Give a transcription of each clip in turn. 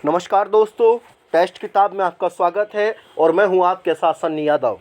नमस्कार दोस्तों, टेस्ट किताब में आपका स्वागत है और मैं हूं आपके साथ सन्नी यादव।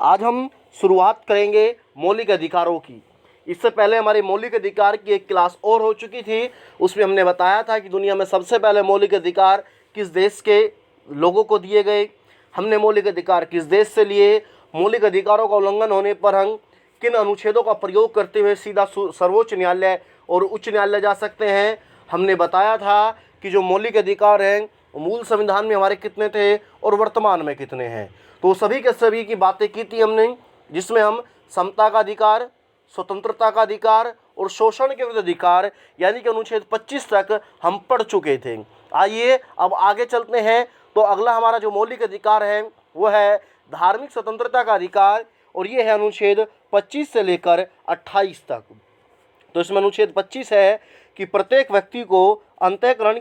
आज हम शुरुआत करेंगे मौलिक अधिकारों की। इससे पहले हमारी मौलिक अधिकार की एक क्लास और हो चुकी थी। उसमें हमने बताया था कि दुनिया में सबसे पहले मौलिक अधिकार किस देश के लोगों को दिए गए, हमने मौलिक अधिकार किस देश से लिए, मौलिक अधिकारों का उल्लंघन होने पर हम किन अनुच्छेदों का प्रयोग करते हुए सीधा सर्वोच्च न्यायालय और उच्च न्यायालय जा सकते हैं। हमने बताया था कि जो मौलिक अधिकार हैं मूल संविधान में हमारे कितने थे और वर्तमान में कितने हैं। तो सभी के सभी की बातें की थी हमने, जिसमें हम समता का अधिकार, स्वतंत्रता का अधिकार और शोषण के विरुद्ध अधिकार यानी कि अनुच्छेद 25 तक हम पढ़ चुके थे। आइए अब आगे चलते हैं। तो अगला हमारा जो मौलिक अधिकार है वो है धार्मिक स्वतंत्रता का अधिकार, और ये है अनुच्छेद 25 से लेकर 28 तक। तो इसमें अनुच्छेद 25 है कि प्रत्येक व्यक्ति को अंतःकरण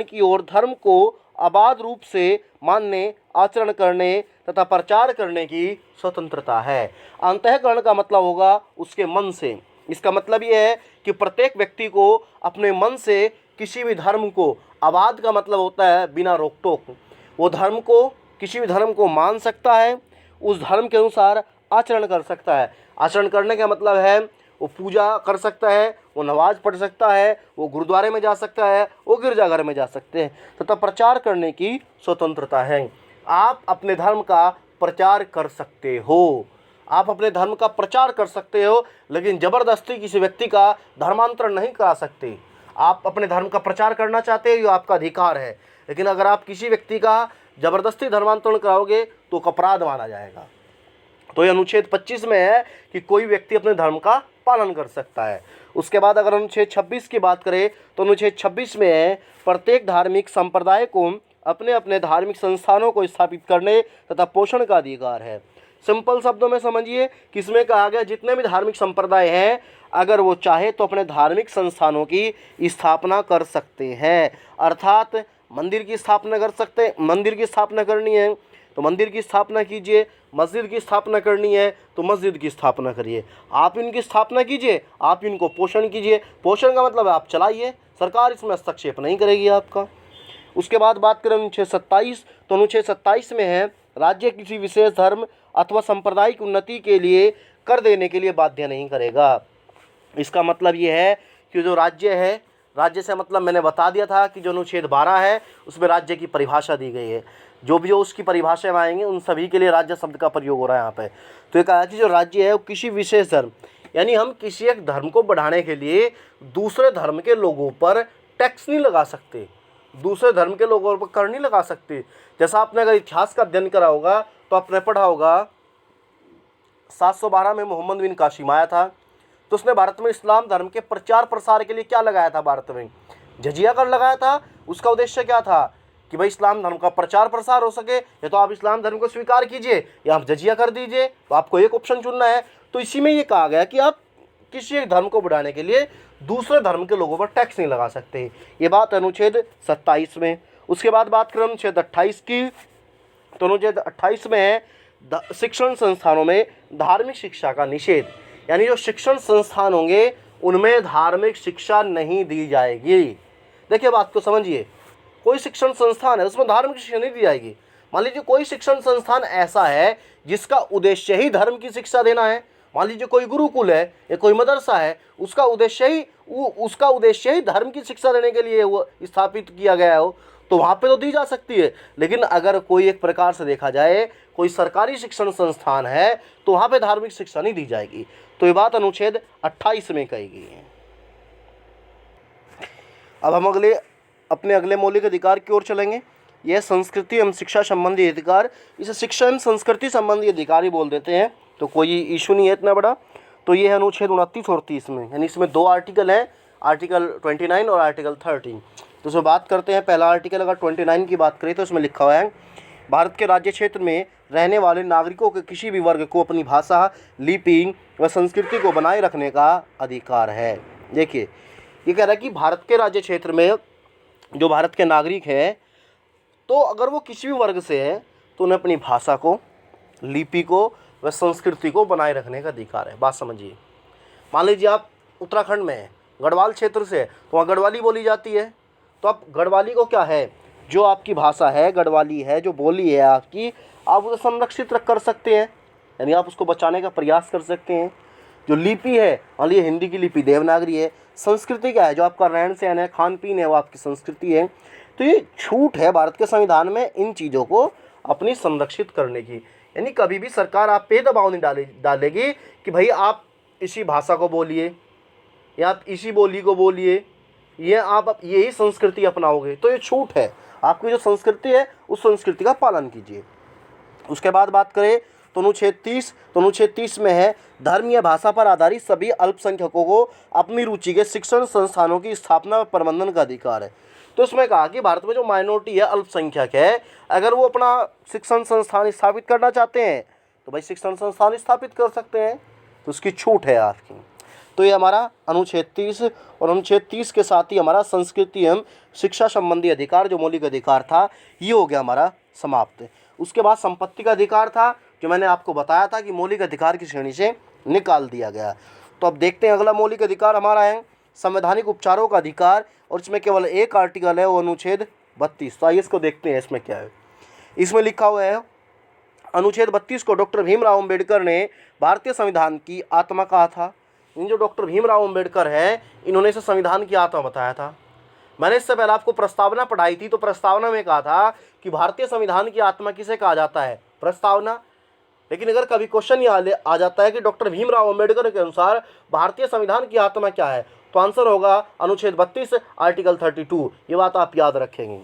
की ओर धर्म को अबाध रूप से मानने, आचरण करने तथा प्रचार करने की स्वतंत्रता है। अंतःकरण का मतलब होगा उसके मन से। इसका मतलब ये है कि प्रत्येक व्यक्ति को अपने मन से किसी भी धर्म को, अबाध का मतलब होता है बिना रोक टोक, वो धर्म को, किसी भी धर्म को मान सकता है, उस धर्म के अनुसार आचरण कर सकता है। आचरण करने का मतलब है वो पूजा कर सकता है, वो नमाज पढ़ सकता है, वो गुरुद्वारे में जा सकता है, वो गिरजाघर में जा सकते हैं, तथा प्रचार करने की स्वतंत्रता है। आप अपने धर्म का प्रचार कर सकते हो, आप अपने धर्म का प्रचार कर सकते हो, लेकिन ज़बरदस्ती किसी व्यक्ति का धर्मांतरण नहीं करा सकते। आप अपने धर्म का प्रचार करना चाहते हो, ये आपका अधिकार है, लेकिन अगर आप किसी व्यक्ति का ज़बरदस्ती धर्मांतरण कराओगे तो अपराध माना जाएगा। तो ये अनुच्छेद 25 में है कि कोई व्यक्ति अपने धर्म का पालन कर सकता है। उसके बाद अगर अनुच्छेद 26 की बात करें तो अनुच्छेद 26 में है प्रत्येक धार्मिक संप्रदाय को अपने अपने धार्मिक संस्थानों को स्थापित करने तथा पोषण का अधिकार है। सिंपल शब्दों में समझिए कि इसमें कहा गया जितने भी धार्मिक संप्रदाय हैं, अगर वो चाहे तो अपने धार्मिक संस्थानों की स्थापना कर सकते हैं। अर्थात मंदिर की स्थापना कर सकते हैं, मंदिर की स्थापना करनी है तो मंदिर की स्थापना कीजिए, मस्जिद की स्थापना करनी है तो मस्जिद की स्थापना करिए, आप इनकी स्थापना कीजिए, आप इनको पोषण कीजिए। पोषण का मतलब है आप चलाइए, सरकार इसमें हस्तक्षेप नहीं करेगी आपका। उसके बाद बात करें अनुच्छेद 27, तो अनुच्छेद 27 में है राज्य किसी विशेष धर्म अथवा संप्रदाय की उन्नति के लिए कर देने के लिए बाध्य नहीं करेगा। इसका मतलब ये है कि जो राज्य है, राज्य से मतलब मैंने बता दिया था कि जो अनुच्छेद 12 है उसमें राज्य की परिभाषा दी गई है। जो भी उसकी परिभाषा में आएंगे उन सभी के लिए राज्य शब्द का प्रयोग हो रहा है यहाँ पे। तो ये कहा कि जो राज्य है वो किसी विशेष धर्म, यानी हम किसी एक धर्म को बढ़ाने के लिए दूसरे धर्म के लोगों पर टैक्स नहीं लगा सकते, दूसरे धर्म के लोगों पर कर नहीं लगा सकते। जैसा आपने अगर इतिहास का अध्ययन करा होगा तो आपने पढ़ा होगा 712 में मोहम्मद बिन कासिम आया था, तो उसने भारत में इस्लाम धर्म के प्रचार प्रसार के लिए क्या लगाया था, भारत में जजिया कर लगाया था। उसका उद्देश्य क्या था कि भाई इस्लाम धर्म का प्रचार प्रसार हो सके, या तो आप इस्लाम धर्म को स्वीकार कीजिए या आप जजिया कर दीजिए, तो आपको एक ऑप्शन चुनना है। तो इसी में ये कहा गया कि आप किसी एक धर्म को बढ़ाने के लिए दूसरे धर्म के लोगों पर टैक्स नहीं लगा सकते। ये बात अनुच्छेद 27 में। उसके बाद बात करें अनुच्छेद 28 की, तो अनुच्छेद 28 में है शिक्षण संस्थानों में धार्मिक शिक्षा का निषेध, यानी जो शिक्षण संस्थान होंगे उनमें धार्मिक शिक्षा नहीं दी जाएगी। देखिए बात को समझिए, कोई शिक्षण संस्थान है उसमें धार्मिक शिक्षा नहीं दी जाएगी। मान लीजिए कोई शिक्षण संस्थान ऐसा है जिसका उद्देश्य ही धर्म की शिक्षा देना है, मान लीजिए कोई गुरुकुल है या कोई मदरसा है, उसका उद्देश्य ही धर्म की शिक्षा देने के लिए वो स्थापित किया गया हो, तो वहाँ पे तो दी जा सकती है। लेकिन अगर कोई एक प्रकार से देखा जाए कोई सरकारी शिक्षण संस्थान है तो वहाँ पे धार्मिक शिक्षा नहीं दी जाएगी। तो ये बात अनुच्छेद 28 में कही गई है। अब हम अपने अगले मौलिक अधिकार की ओर चलेंगे। यह संस्कृति एवं शिक्षा संबंधी अधिकार, इसे शिक्षा एवं संस्कृति संबंधी अधिकार ही बोल देते हैं, तो कोई इशू नहीं है इतना बड़ा। तो ये है अनुच्छेद 29 और 30 में, यानी इसमें दो आर्टिकल हैं, आर्टिकल 29 और आर्टिकल 13। तो उसमें बात करते हैं। पहला आर्टिकल अगर 29 की बात करें तो उसमें लिखा हुआ है भारत के राज्य क्षेत्र में रहने वाले नागरिकों के किसी भी वर्ग को अपनी भाषा, लिपि व संस्कृति को बनाए रखने का अधिकार है। देखिए ये कह रहा है कि भारत के राज्य क्षेत्र में जो भारत के नागरिक हैं, तो अगर वो किसी भी वर्ग से हैं तो उन्हें अपनी भाषा को, लिपि को व संस्कृति को बनाए रखने का अधिकार है। बात समझिए, मान लीजिए आप उत्तराखंड में हैं, गढ़वाल क्षेत्र से, तो वहाँ गढ़वाली बोली जाती है, तो अब गढ़वाली को क्या है, जो आपकी भाषा है गढ़वाली है, जो बोली है आपकी, आप उसे संरक्षित कर सकते हैं, यानी आप उसको बचाने का प्रयास कर सकते हैं। जो लिपि है, मान लीजिए हिंदी की लिपि देवनागरी है। संस्कृति क्या है, जो आपका रहन सहन है, खान पीन है, वो आपकी संस्कृति है। तो ये छूट है भारत के संविधान में इन चीज़ों को अपनी संरक्षित करने की, यानी कभी भी सरकार आप पे दबाव नहीं डालेगी कि भाई आप इसी भाषा को बोलिए या आप इसी बोली को बोलिए, ये आप यही संस्कृति अपनाओगे। तो ये छूट है, आपकी जो संस्कृति है उस संस्कृति का पालन कीजिए। उसके बाद बात करें तो अनुच्छेद 30 में है, धर्म या भाषा पर आधारित सभी अल्पसंख्यकों को अपनी रुचि के शिक्षण संस्थानों की स्थापना व प्रबंधन का अधिकार है। तो इसमें कहा कि भारत में जो माइनॉरिटी है, अल्पसंख्यक है, अगर वो अपना शिक्षण संस्थान स्थापित करना चाहते हैं तो भाई शिक्षण संस्थान स्थापित कर सकते हैं, तो उसकी छूट है आपकी। तो ये हमारा अनुच्छेद 30 और अनुच्छेद 30 के साथ ही हमारा संस्कृति एवं शिक्षा संबंधी अधिकार जो मौलिक अधिकार था ये हो गया हमारा समाप्त। उसके बाद संपत्ति का अधिकार था, जो मैंने आपको बताया था कि मौलिक अधिकार की श्रेणी से निकाल दिया गया। तो अब देखते हैं अगला मौलिक अधिकार हमारा है संवैधानिक उपचारों का अधिकार, और इसमें केवल एक आर्टिकल है, वो अनुच्छेद 32। तो आइए इसको देखते हैं इसमें क्या है। इसमें लिखा हुआ है, अनुच्छेद 32 को डॉक्टर भीमराव अम्बेडकर ने भारतीय संविधान की आत्मा कहा था। इन जो डॉक्टर भीमराव अम्बेडकर है, इन्होंने इसे संविधान की आत्मा बताया था। मैंने इससे पहले आपको प्रस्तावना पढ़ाई थी, तो प्रस्तावना में कहा था कि भारतीय संविधान की आत्मा किसे कहा जाता है, प्रस्तावना। लेकिन अगर कभी क्वेश्चन ये आ जाता है कि डॉक्टर भीमराव अम्बेडकर के अनुसार भारतीय संविधान की आत्मा क्या है, तो आंसर होगा अनुच्छेद 32 आर्टिकल 32। ये बात आप याद रखेंगे।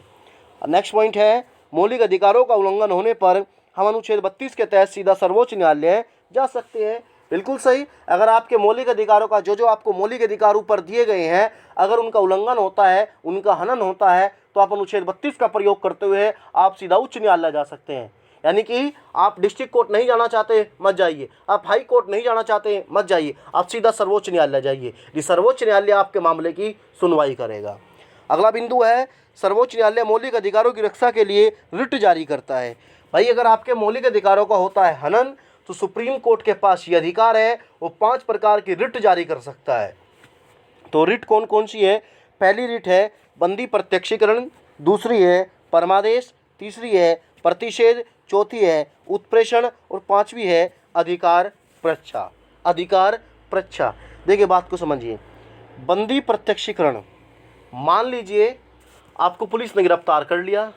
नेक्स्ट पॉइंट है, मौलिक अधिकारों का उल्लंघन होने पर हम अनुच्छेद 32 के तहत सीधा सर्वोच्च न्यायालय जा सकते हैं। बिल्कुल सही, अगर आपके मौलिक अधिकारों का जो आपको मौलिक अधिकार ऊपर दिए गए हैं, अगर उनका उल्लंघन होता है, उनका हनन होता है, तो आप अनुच्छेद 32 का प्रयोग करते हुए आप सीधा उच्च न्यायालय जा सकते हैं। यानी कि आप डिस्ट्रिक्ट कोर्ट नहीं जाना चाहते मत जाइए, आप हाई कोर्ट नहीं जाना चाहते मत जाइए, आप सीधा सर्वोच्च न्यायालय जाइए। ये सर्वोच्च न्यायालय आपके मामले की सुनवाई करेगा। अगला बिंदु है, सर्वोच्च न्यायालय मौलिक अधिकारों की रक्षा के लिए रिट जारी करता है। भाई अगर आपके मौलिक अधिकारों का होता है हनन, तो सुप्रीम कोर्ट के पास ये अधिकार है, वो 5 प्रकार की रिट जारी कर सकता है। तो रिट कौन कौन सी है? पहली रिट है बंदी प्रत्यक्षीकरण, दूसरी है परमादेश, तीसरी है प्रतिषेध, चौथी है उत्प्रेषण और पांचवी है अधिकार प्रच्छा। अधिकार प्रच्छा, देखिए बात को समझिए। बंदी प्रत्यक्षीकरण, मान लीजिए आपको पुलिस ने गिरफ्तार कर लिया,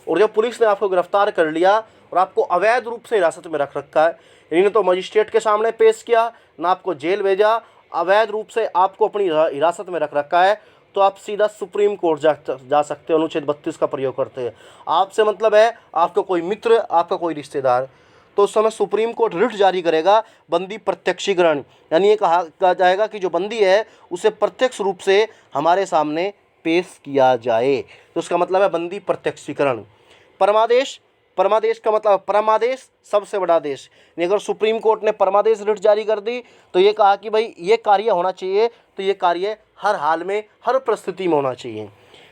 और जब पुलिस ने आपको गिरफ्तार कर लिया और आपको अवैध रूप से हिरासत में रख रखा है, इन्होंने तो मजिस्ट्रेट के सामने पेश किया, ना आपको जेल भेजा, अवैध रूप से आपको अपनी हिरासत में रख रखा है, तो आप सीधा सुप्रीम कोर्ट जा सकते हो अनुच्छेद 32 का प्रयोग करते हैं। आपसे मतलब है आपका कोई मित्र, आपका कोई रिश्तेदार, तो उस समय सुप्रीम कोर्ट रिट जारी करेगा बंदी प्रत्यक्षीकरण, यानी ये कहा जाएगा कि जो बंदी है उसे प्रत्यक्ष रूप से हमारे सामने पेश किया जाए, तो उसका मतलब है बंदी प्रत्यक्षीकरण। परमादेश, परमादेश का मतलब परमादेश सबसे बड़ा देश, अगर सुप्रीम कोर्ट ने परमादेश रिट जारी कर दी तो ये कहा कि भाई ये कार्य होना चाहिए, तो ये कार्य हर हाल में हर परिस्थिति में होना चाहिए।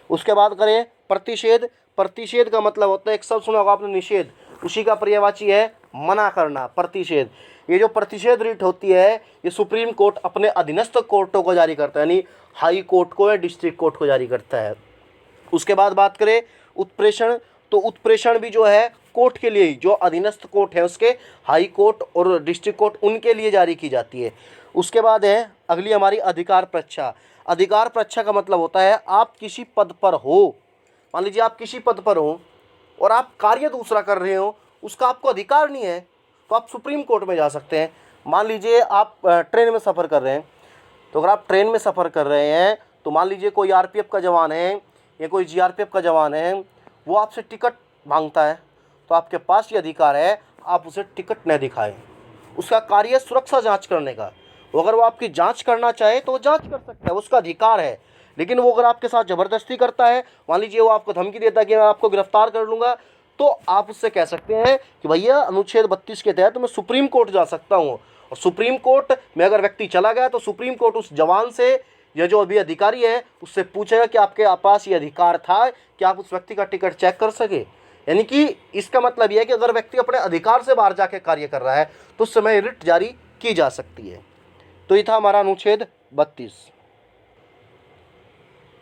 उसके बाद करें प्रतिषेध। प्रतिषेध का मतलब होता है, एक शब्द सुना होगा आपने निषेध, उसी का पर्यायवाची है मना करना, प्रतिषेध। ये जो प्रतिषेध रिट होती है ये सुप्रीम कोर्ट अपने अधीनस्थ कोर्टों को जारी करता है, यानी हाई कोर्ट को या डिस्ट्रिक्ट कोर्ट को जारी करता है। उसके बाद बात करें उत्प्रेषण, तो उत्प्रेषण भी जो है कोर्ट के लिए, जो अधीनस्थ कोर्ट है उसके, हाई कोर्ट और डिस्ट्रिक्ट कोर्ट, उनके लिए जारी की जाती है। उसके बाद है अगली हमारी अधिकार प्रच्छा। अधिकार प्रच्छा का मतलब होता है आप किसी पद पर हो, मान लीजिए आप किसी पद पर हो और आप कार्य दूसरा कर रहे हो, उसका आपको अधिकार नहीं है, तो आप सुप्रीम कोर्ट में जा सकते हैं। मान लीजिए आप ट्रेन में सफ़र कर रहे हैं, तो अगर आप ट्रेन में सफ़र कर रहे हैं तो मान लीजिए कोई आरपीएफ का जवान है या कोई जीआरपीएफ का जवान है, वो आपसे टिकट मांगता है, तो आपके पास ये अधिकार है आप उसे टिकट न दिखाएं। उसका कार्य सुरक्षा जांच करने का, वो अगर वो आपकी जांच करना चाहे तो वो जांच कर सकता है, उसका अधिकार है। लेकिन वो अगर आपके साथ ज़बरदस्ती करता है, मान लीजिए वो आपको धमकी देता है कि मैं आपको गिरफ्तार कर लूँगा, तो आप उससे कह सकते हैं कि भैया अनुच्छेद 32 के तहत मैं सुप्रीम कोर्ट जा सकता हूँ, और सुप्रीम कोर्ट में अगर व्यक्ति चला गया तो सुप्रीम कोर्ट उस जवान से या जो अभी अधिकारी है उससे पूछेगा कि आपके पास ये अधिकार था कि आप उस व्यक्ति का टिकट चेक कर सके। यानी कि इसका मतलब यह है कि अगर व्यक्ति अपने अधिकार से बाहर जाके कार्य कर रहा है तो उस समय रिट जारी की जा सकती है। तो ये था हमारा अनुच्छेद 32।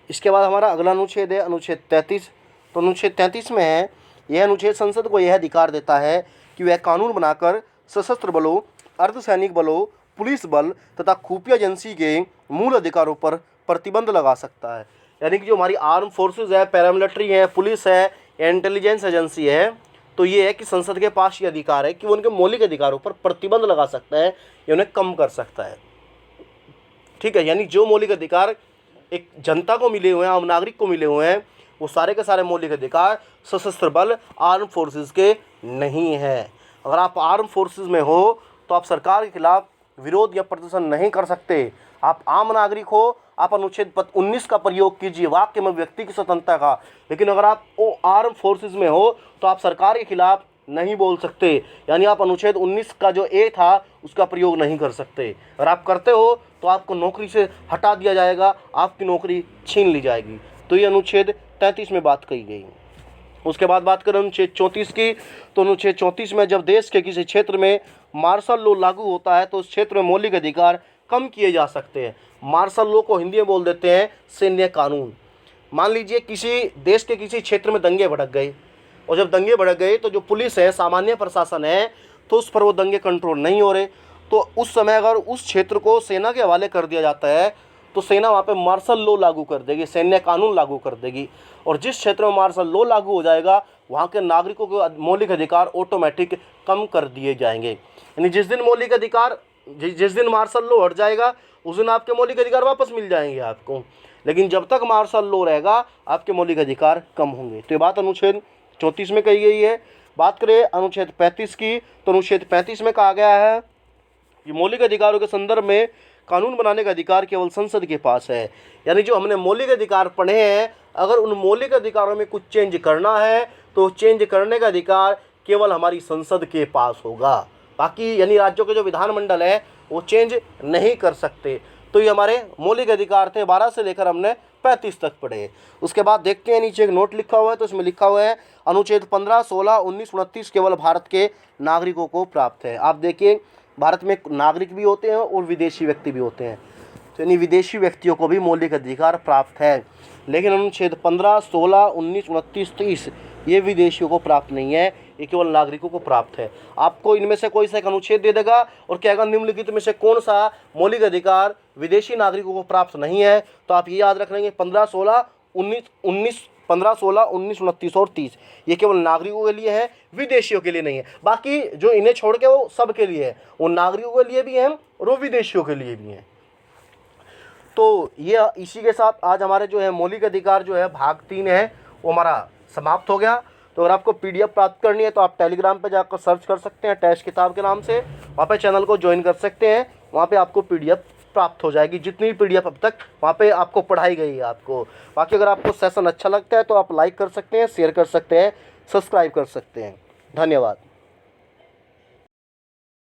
इसके बाद हमारा अगला अनुच्छेद है अनुच्छेद 33। तो अनुच्छेद 33 में है, यह अनुच्छेद संसद को यह अधिकार देता है कि वह कानून बनाकर सशस्त्र बलों, अर्धसैनिक बलों, पुलिस बल तथा खुफिया एजेंसी के मूल अधिकारों पर प्रतिबंध लगा सकता है। यानी कि जो हमारी आर्म फोर्सेस है, पैरामिलिट्री है, पुलिस है, इंटेलिजेंस एजेंसी है, तो ये है कि संसद के पास ये अधिकार है कि वो उनके मौलिक अधिकारों पर प्रतिबंध लगा सकता है या उन्हें कम कर सकता है। ठीक है, यानी जो मौलिक अधिकार एक जनता को मिले हुए हैं, आम नागरिक को मिले हुए हैं, वो सारे के सारे मौलिक अधिकार सशस्त्र बल, आर्म फोर्सेस के नहीं है। अगर आप आर्म फोर्सेस में हो तो आप सरकार के खिलाफ विरोध या प्रदर्शन नहीं कर सकते। आप आम नागरिक हो, आप अनुच्छेद 19 का प्रयोग कीजिए, वाक्य में व्यक्ति की स्वतंत्रता का। लेकिन अगर आप आर्म फोर्सेस में हो तो आप सरकार के खिलाफ नहीं बोल सकते, यानी आप अनुच्छेद 19 का जो ए था उसका प्रयोग नहीं कर सकते। अगर आप करते हो तो आपको नौकरी से हटा दिया जाएगा, आपकी नौकरी छीन ली जाएगी। तो ये अनुच्छेद 33 में बात कही गई। उसके बाद बात करें अनुच्छेद 34 की, तो अनुच्छेद 34 में जब देश के किसी क्षेत्र में मार्शल लॉ लागू होता है तो उस क्षेत्र में मौलिक अधिकार कम किए जा सकते हैं। मार्शल लॉ को हिंदी में बोल देते हैं सैन्य कानून। मान लीजिए किसी देश के किसी क्षेत्र में दंगे भड़क गए, और जब दंगे भड़क गए तो जो पुलिस है, सामान्य प्रशासन है, तो उस पर वो दंगे कंट्रोल नहीं हो रहे, तो उस समय अगर उस क्षेत्र को सेना के हवाले कर दिया जाता है तो सेना वहाँ पे मार्शल लॉ लागू कर देगी, सैन्य कानून लागू कर देगी। और जिस क्षेत्र में मार्शल लॉ लागू हो जाएगा वहाँ के नागरिकों के मौलिक अधिकार ऑटोमेटिक कम कर दिए जाएंगे। यानी जिस दिन मौलिक अधिकार, जिस दिन मार्शल लॉ हट जाएगा उस दिन आपके मौलिक अधिकार वापस मिल जाएंगे आपको, लेकिन जब तक मार्शल लॉ रहेगा आपके मौलिक अधिकार कम होंगे। तो ये बात अनुच्छेद 34 में कही गई है। बात करें अनुच्छेद 35 की, तो अनुच्छेद 35 में कहा गया है कि मौलिक अधिकारों के संदर्भ में कानून बनाने का अधिकार केवल संसद के पास है। यानी जो हमने मौलिक अधिकार पढ़े हैं, अगर उन मौलिक अधिकारों में कुछ चेंज करना है तो चेंज करने का अधिकार केवल हमारी संसद के पास होगा। बाकी यानी राज्यों के जो विधानमंडल है वो चेंज नहीं कर सकते। तो ये हमारे मौलिक अधिकार थे, 12 से लेकर हमने 35 तक पढ़े। उसके बाद देखते हैं नीचे एक नोट लिखा हुआ है, तो इसमें लिखा हुआ है अनुच्छेद 15, 16, 19, 29 केवल भारत के नागरिकों को प्राप्त है। आप देखिए भारत में नागरिक भी होते हैं और विदेशी व्यक्ति भी होते हैं, तो यानी विदेशी व्यक्तियों को भी मौलिक अधिकार प्राप्त है। लेकिन अनुच्छेद 15, 16, 19, 29, 30 ये विदेशियों को प्राप्त नहीं है, ये केवल नागरिकों को प्राप्त है। आपको इनमें से कोई सा एक अनुच्छेद दे देगा और कहेगा निम्नलिखित में से कौन सा मौलिक अधिकार विदेशी नागरिकों को प्राप्त नहीं है, तो आप ये याद रख लेंगे 15, 16, 19, 15, 16, 19, 29 और 30 ये केवल नागरिकों के लिए है, विदेशियों के लिए नहीं है। बाकी जो इन्हें छोड़ के वो सब के लिए है, वो नागरिकों के लिए भी हैं और वो विदेशियों के लिए भी हैं। तो ये इसी के साथ आज हमारे जो है मौलिक अधिकार जो है भाग 3 है वो हमारा समाप्त हो गया। तो अगर आपको PDF प्राप्त करनी है तो आप टेलीग्राम पे जाकर सर्च कर सकते हैं टेस्ट किताब के नाम से, वहाँ पे चैनल को ज्वाइन कर सकते हैं, वहाँ पे आपको PDF प्राप्त हो जाएगी, जितनी भी PDF अब तक वहाँ पे आपको पढ़ाई गई है आपको। बाकी अगर आपको सेशन अच्छा लगता है तो आप लाइक कर सकते हैं, शेयर कर सकते हैं, सब्सक्राइब कर सकते हैं। धन्यवाद।